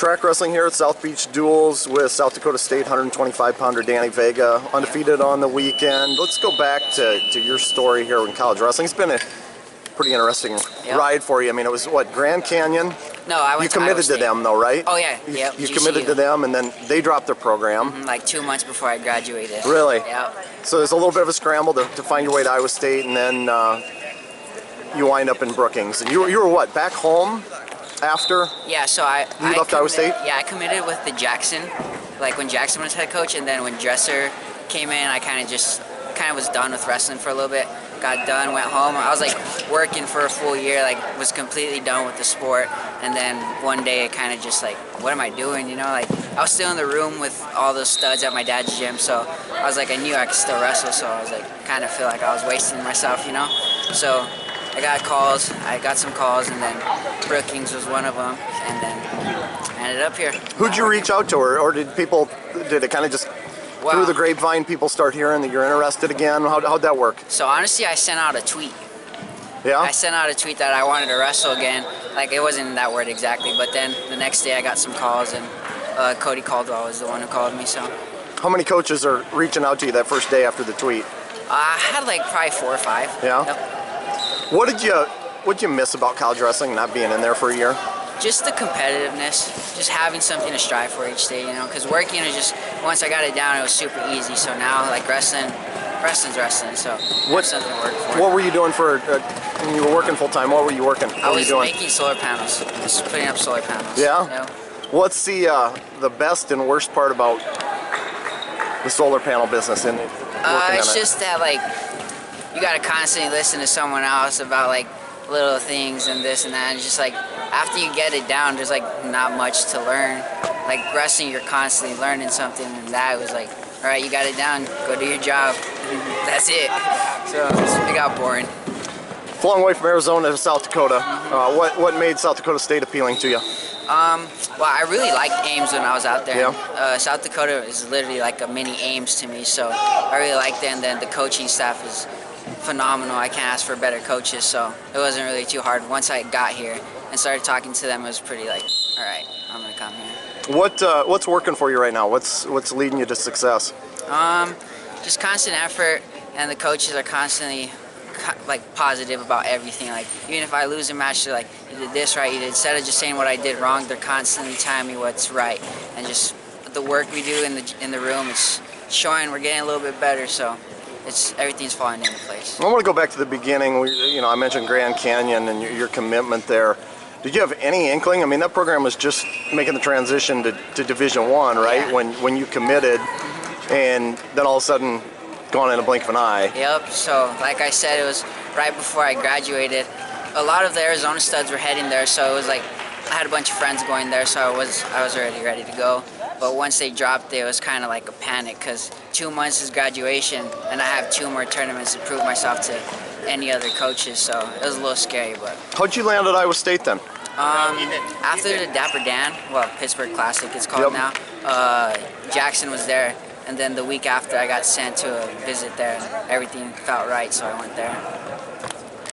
Track wrestling here at South Beach Duels with South Dakota State 125-pounder Danny Vega, undefeated on the weekend. Let's go back to your story here in college wrestling. It's been a pretty interesting ride for you. I mean, it was what, Grand Canyon? No, I went You committed to them though, right? Oh yeah, You committed to them, and then they dropped their program. Like 2 months before I graduated. Really? Yep. So there's a little bit of a scramble to find your way to Iowa State, and then you wind up in Brookings. And you were what, back home after? Yeah, so You left Iowa State? Yeah, I committed with the Jackson, like when Jackson was head coach, and then when Dresser came in, I kind of was done with wrestling for a little bit. Got done, went home. I was like working for a full year, like was completely done with the sport. And then one day it kind of just like, what am I doing? You know, like I was still in the room with all those studs at my dad's gym. So I was like, I knew I could still wrestle. So I was like, kind of feel like I was wasting myself, you know? So I got calls, I got some calls, and then Brookings was one of them. And then I ended up here. Who'd you reach out to, or did it kind of just through the grapevine, people start hearing that you're interested again? How'd that work? So honestly, I sent out a tweet. Yeah? I sent out a tweet that I wanted to wrestle again. Like, it wasn't that word exactly, but then the next day I got some calls, and Cody Caldwell was the one who called me, so. How many coaches are reaching out to you that first day after the tweet? I had like probably 4 or 5. Yeah? Yep. What'd you miss about college wrestling, not being in there for a year? Just the competitiveness, just having something to strive for each day, you know, because working is just, once I got it down, it was super easy. So now, like wrestling's wrestling, so what's something to work for. What were you doing when you were working full-time? What were you working? I was making solar panels, just putting up solar panels. Yeah? You know? What's the best and worst part about the solar panel business and working it's just that, like, you got to constantly listen to someone else about, like, little things and this and that. It's just like, after you get it down, there's like not much to learn. Like wrestling, you're constantly learning something, and that was like, all right, you got it down, go do your job. That's it. So it got boring. Long way from Arizona to South Dakota. What made South Dakota State appealing to you? Well, I really liked Ames when I was out there. Yeah. South Dakota is literally like a mini Ames to me, so I really liked it. And then the coaching staff is phenomenal. I can't ask for better coaches, so it wasn't really too hard. Once I got here and started talking to them, it was pretty like, all right, I'm gonna come here. What's working for you right now? What's leading you to success? Just constant effort, and the coaches are constantly like positive about everything. Like even if I lose a match, they're like, you did this right, you did. Instead of just saying what I did wrong, they're constantly telling me what's right, and just the work we do in the room, it's showing we're getting a little bit better. So everything's falling into place. I want to go back to the beginning. I mentioned Grand Canyon and your commitment there. Did you have any inkling? I mean, that program was just making the transition to Division I, right? Yeah. When you committed, and then all of a sudden, gone in a blink of an eye. Yep. So, like I said, it was right before I graduated. A lot of the Arizona studs were heading there, so it was like I had a bunch of friends going there, so I was already ready to go. But once they dropped it was kind of like a panic, because 2 months is graduation, and I have 2 more tournaments to prove myself to any other coaches, so it was a little scary. But how'd you land at Iowa State then? After the Dapper Dan, well, Pittsburgh Classic it's called now, Jackson was there, and then the week after I got sent to a visit there, and everything felt right, so I went there.